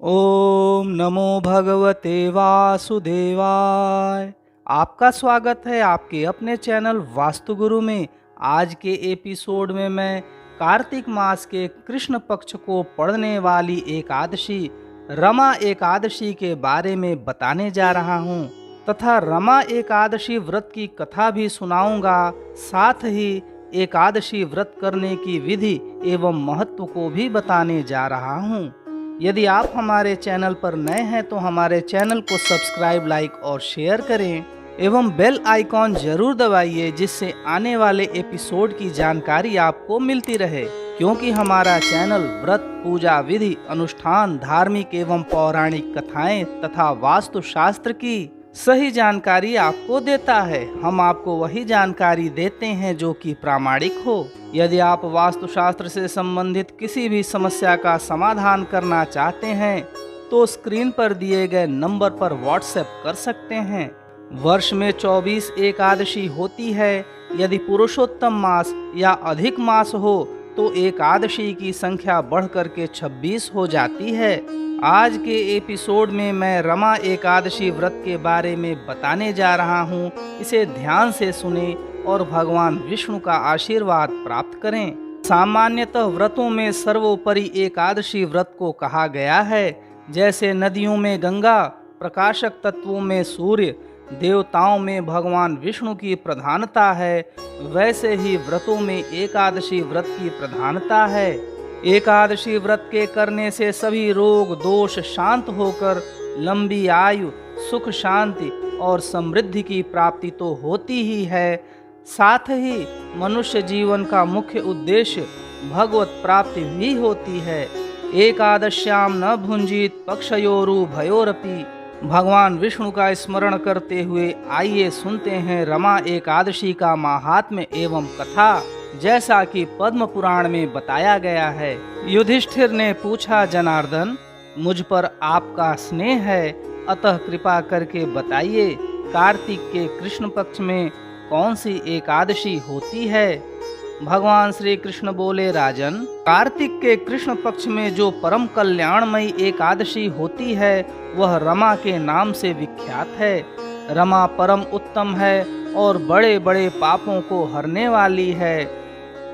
ओम नमो भगवते वासुदेवाय। आपका स्वागत है आपके अपने चैनल वास्तुगुरु में। आज के एपिसोड में मैं कार्तिक मास के कृष्ण पक्ष को पड़ने वाली एकादशी रमा एकादशी के बारे में बताने जा रहा हूँ तथा रमा एकादशी व्रत की कथा भी सुनाऊंगा। साथ ही एकादशी व्रत करने की विधि एवं महत्व को भी बताने जा रहा हूँ। यदि आप हमारे चैनल पर नए हैं तो हमारे चैनल को सब्सक्राइब, लाइक और शेयर करें एवं बेल आइकॉन जरूर दबाइए, जिससे आने वाले एपिसोड की जानकारी आपको मिलती रहे। क्योंकि हमारा चैनल व्रत, पूजा विधि, अनुष्ठान, धार्मिक एवं पौराणिक कथाएं तथा वास्तु शास्त्र की सही जानकारी आपको देता है। हम आपको वही जानकारी देते हैं जो कि प्रामाणिक हो। यदि आप वास्तुशास्त्र से संबंधित किसी भी समस्या का समाधान करना चाहते हैं तो स्क्रीन पर दिए गए नंबर पर व्हाट्सएप कर सकते हैं। वर्ष में 24 एकादशी होती है। यदि पुरुषोत्तम मास या अधिक मास हो तो एकादशी की संख्या बढ़कर के 26 हो जाती है। आज के एपिसोड में मैं रमा एकादशी व्रत के बारे में बताने जा रहा हूँ। इसे ध्यान से सुने और भगवान विष्णु का आशीर्वाद प्राप्त करें। सामान्यतः व्रतों में सर्वोपरि एकादशी व्रत को कहा गया है। जैसे नदियों में गंगा, प्रकाशक तत्वों में सूर्य, देवताओं में भगवान विष्णु की प्रधानता है, वैसे ही व्रतों में एकादशी व्रत की प्रधानता है। एकादशी व्रत के करने से सभी रोग दोष शांत होकर लंबी आयु, सुख, शांति और समृद्धि की प्राप्ति तो होती ही है, साथ ही मनुष्य जीवन का मुख्य उद्देश्य भगवत प्राप्ति भी होती है। एकादश्याम न भुंजीत पक्षयोरु भयोरपि। भगवान विष्णु का स्मरण करते हुए आइए सुनते हैं रमा एकादशी का महात्म्य एवं कथा, जैसा कि पद्म पुराण में बताया गया है। युधिष्ठिर ने पूछा, जनार्दन, मुझ पर आपका स्नेह है, अतः कृपा करके बताइए कार्तिक के कृष्ण पक्ष में कौन सी एकादशी होती है। भगवान श्री कृष्ण बोले, राजन, कार्तिक के कृष्ण पक्ष में जो परम कल्याणमयी एकादशी होती है वह रमा के नाम से विख्यात है। रमा परम उत्तम है और बड़े बड़े पापों को हरने वाली है।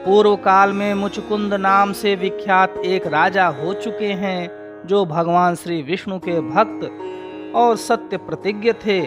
पूर्व काल में मुचकुंद नाम से विख्यात एक राजा हो चुके हैं जो भगवान श्री विष्णु के भक्त और सत्य प्रतिज्ञ थे।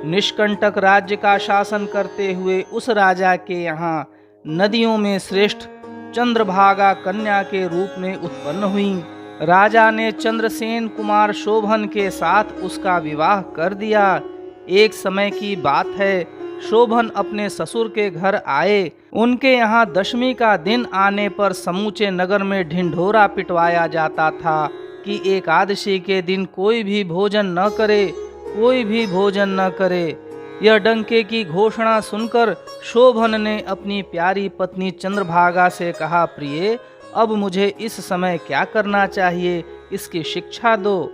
निष्कंटक राज्य का शासन करते हुए उस राजा के यहाँ नदियों में श्रेष्ठ चंद्रभागा कन्या के रूप में उत्पन्न हुई। राजा ने चंद्रसेन कुमार शोभन के साथ उसका विवाह कर दिया। एक समय की बात है, शोभन अपने ससुर के घर आए। उनके यहाँ दशमी का दिन आने पर समूचे नगर में ढिंढोरा पिटवाया जाता था कि एकादशी के दिन कोई भी भोजन न करे, कोई भी भोजन न करे। यह डंके की घोषणा सुनकर शोभन ने अपनी प्यारी पत्नी चंद्रभागा से कहा, प्रिय, अब मुझे इस समय क्या करना चाहिए, इसकी शिक्षा दो।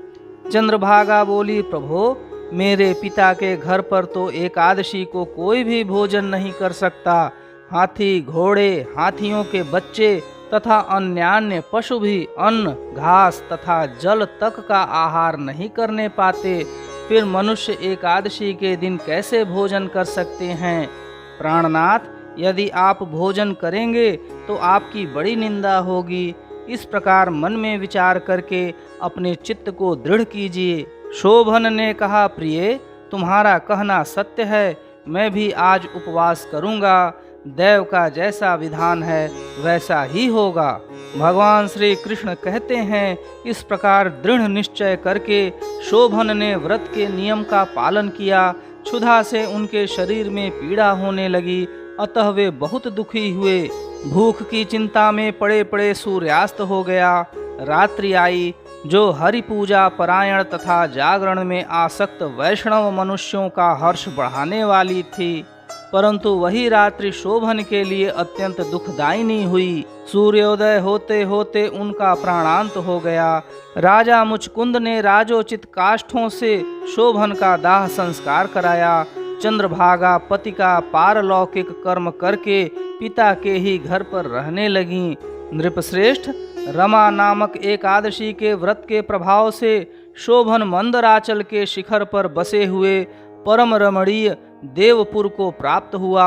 चंद्रभागा बोली, प्रभो, मेरे पिता के घर पर तो एकादशी को कोई भी भोजन नहीं कर सकता। हाथी, घोड़े, हाथियों के बच्चे तथा अन्यान्य पशु भी अन्न, घास तथा जल तक का आहार नहीं करने पाते। फिर मनुष्य एकादशी के दिन कैसे भोजन कर सकते हैं। प्राणनाथ, यदि आप भोजन करेंगे तो आपकी बड़ी निंदा होगी। इस प्रकार मन में विचार करके अपने चित्त को दृढ़ कीजिए। शोभन ने कहा, प्रिय, तुम्हारा कहना सत्य है, मैं भी आज उपवास करूंगा। देव का जैसा विधान है वैसा ही होगा। भगवान श्री कृष्ण कहते हैं, इस प्रकार दृढ़ निश्चय करके शोभन ने व्रत के नियम का पालन किया। क्षुधा से उनके शरीर में पीड़ा होने लगी, अतः वे बहुत दुखी हुए। भूख की चिंता में पड़े पड़े सूर्यास्त हो गया। रात्रि आई। जो हरि पूजा परायण तथा जागरण में आसक्त वैष्णव मनुष्यों का हर्ष बढ़ाने वाली थी, परंतु वही रात्रि शोभन के लिए अत्यंत दुखदायिनी हुई। सूर्योदय होते होते उनका प्राणांत हो गया। राजा मुचकुंद ने राजोचित काष्ठों से शोभन का दाह संस्कार कराया। चंद्रभागा पति का पारलौकिक कर्म करके पिता के ही घर पर रहने लगी। नृपश्रेष्ठ, रमा नामक एकादशी के व्रत के प्रभाव से शोभन मंदराचल के शिखर पर बसे हुए परम रमणीय देवपुर को प्राप्त हुआ।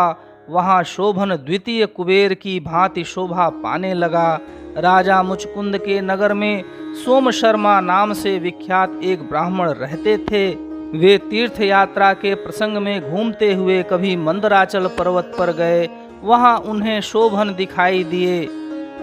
वहाँ शोभन द्वितीय कुबेर की भांति शोभा पाने लगा। राजा मुचकुंद के नगर में सोम शर्मा नाम से विख्यात एक ब्राह्मण रहते थे। वे तीर्थ यात्रा के प्रसंग में घूमते हुए कभी मंदराचल पर्वत पर गए। वहां उन्हें शोभन दिखाई दिए।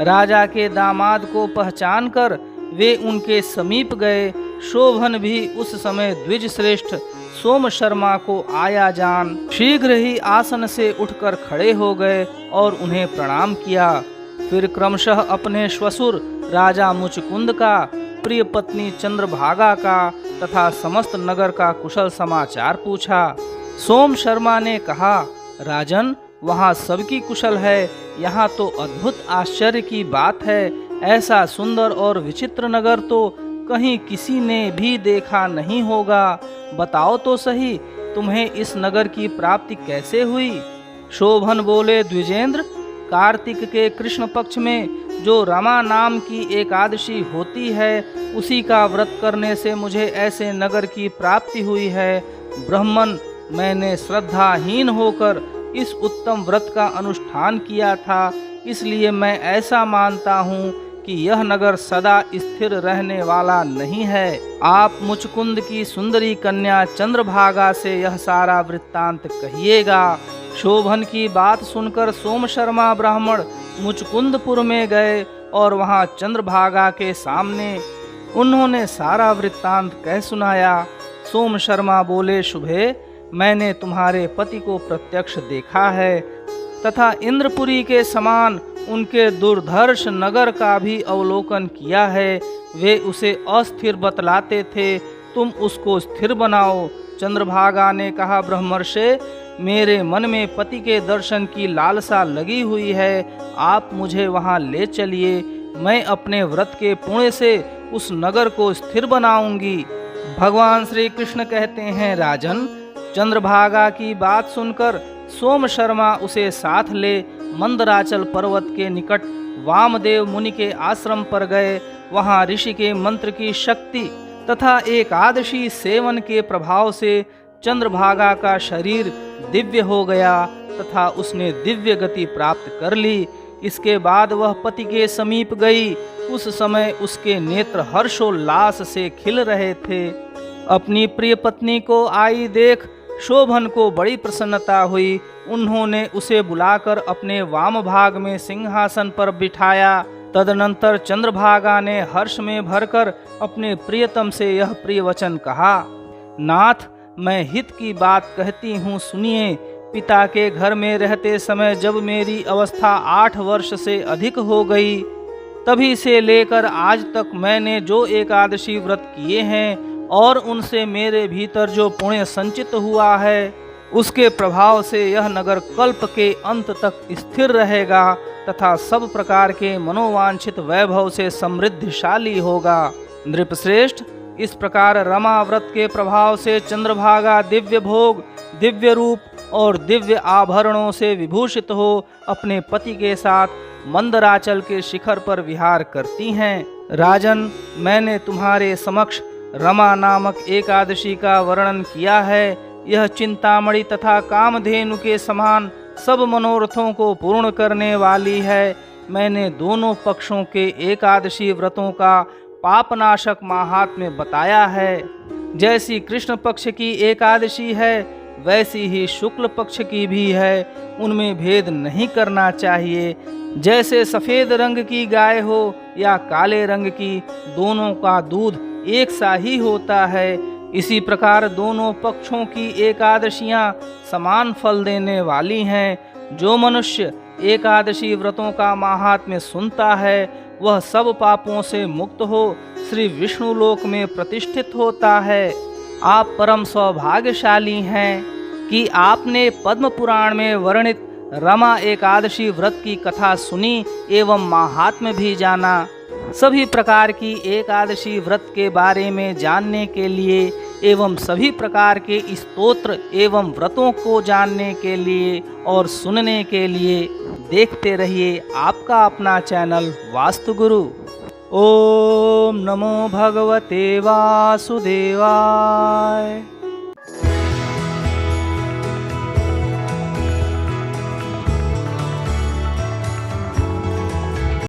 राजा के दामाद को पहचानकर वे उनके समीप गए। शोभन भी उस समय द्विज श्रेष्ठ सोम शर्मा को आया जान शीघ्र ही आसन से उठकर खड़े हो गए और उन्हें प्रणाम किया। फिर क्रमशः अपने श्वशुर राजा मुचकुंद का, प्रिय पत्नी चंद्रभागा का तथा समस्त नगर का कुशल समाचार पूछा। सोम शर्मा ने कहा, राजन, वहाँ सबकी कुशल है। यहाँ तो अद्भुत आश्चर्य की बात है। ऐसा सुंदर और विचित्र नगर तो कहीं किसी ने भी देखा नहीं होगा। बताओ तो सही, तुम्हें इस नगर की प्राप्ति कैसे हुई? शोभन बोले, द्विजेंद्र, कार्तिक के कृष्ण पक्ष में जो रमा नाम की एकादशी होती है, उसी का व्रत करने से मुझे ऐसे नगर की प्राप्ति हुई है। ब्राह्मण, मैंने श्रद्धाहीन होकर इस उत्तम व्रत का अनुष्ठान किया था, इसलिए मैं ऐसा मानता हूँ कि यह नगर सदा स्थिर रहने वाला नहीं है। आप मुचकुंद की सुंदरी कन्या चंद्रभागा से यह सारा वृत्तांत कहिएगा। शोभन की बात सुनकर सोम शर्मा ब्राह्मण मुचकुंदपुर में गए और वहां चंद्रभागा के सामने उन्होंने सारा वृत्तांत कह सुनाया। सोम शर्मा बोले, शुभे, मैंने तुम्हारे पति को प्रत्यक्ष देखा है तथा इंद्रपुरी के समान उनके दुर्धर्ष नगर का भी अवलोकन किया है। वे उसे अस्थिर बतलाते थे, तुम उसको स्थिर बनाओ। चंद्रभागा ने कहा, ब्रह्मर्षि, मेरे मन में पति के दर्शन की लालसा लगी हुई है। आप मुझे वहां ले चलिए। मैं अपने व्रत के पुण्य से उस नगर को स्थिर बनाऊंगी। भगवान श्री कृष्ण कहते हैं, राजन, चंद्रभागा की बात सुनकर सोम शर्मा उसे साथ ले मंदराचल पर्वत के निकट वामदेव मुनि के आश्रम पर गए। वहां ऋषि के मंत्र की शक्ति तथा एकादशी सेवन के प्रभाव से चंद्रभागा का शरीर दिव्य हो गया तथा उसने दिव्य गति प्राप्त कर ली। इसके बाद वह पति के समीप गई। उस समय उसके नेत्र हर्षोल्लास से खिल रहे थे। अपनी प्रिय पत्नी को आई देख शोभन को बड़ी प्रसन्नता हुई। उन्होंने उसे बुलाकर अपने वाम भाग में सिंहासन पर बिठाया। तदनंतर चंद्रभागा ने हर्ष में भरकर अपने प्रियतम से यह प्रिय वचन कहा, नाथ, मैं हित की बात कहती हूँ, सुनिए। पिता के घर में रहते समय जब मेरी अवस्था 8 वर्ष से अधिक हो गई, तभी से लेकर आज तक मैंने जो एकादशी व्रत किए हैं और उनसे मेरे भीतर जो पुण्य संचित हुआ है, उसके प्रभाव से यह नगर कल्प के अंत तक स्थिर रहेगा तथा सब प्रकार के मनोवांछित वैभव से समृद्धिशाली होगा। नृपश्रेष्ठ, इस प्रकार रमा व्रत के प्रभाव से चंद्रभागा दिव्य भोग, दिव्य रूप और दिव्य आभरणों से विभूषित हो अपने पति के साथ मंदराचल के शिखर पर विहार करती हैं। राजन, मैंने तुम्हारे समक्ष रमा नामक एकादशी का वर्णन किया है। यह चिंतामणि तथा कामधेनु के समान सब मनोरथों को पूर्ण करने वाली है। मैंने दोनों पक्षों के एकादशी व्रतों का पापनाशक महात्म्य बताया है। जैसी कृष्ण पक्ष की एकादशी है, वैसी ही शुक्ल पक्ष की भी है। उनमें भेद नहीं करना चाहिए। जैसे सफ़ेद रंग की गाय हो या काले रंग की, दोनों का दूध एक सा ही होता है। इसी प्रकार दोनों पक्षों की एकादशियां समान फल देने वाली हैं। जो मनुष्य एकादशी व्रतों का महात्म्य सुनता है, वह सब पापों से मुक्त हो श्री विष्णु लोक में प्रतिष्ठित होता है। आप परम सौभाग्यशाली हैं कि आपने पद्म पुराण में वर्णित रमा एकादशी व्रत की कथा सुनी एवं महात्म्य भी जाना। सभी प्रकार की एकादशी व्रत के बारे में जानने के लिए एवं सभी प्रकार के स्तोत्र एवं व्रतों को जानने के लिए और सुनने के लिए देखते रहिए आपका अपना चैनल वास्तु गुरु। ओम नमो भगवते वासुदेवाय।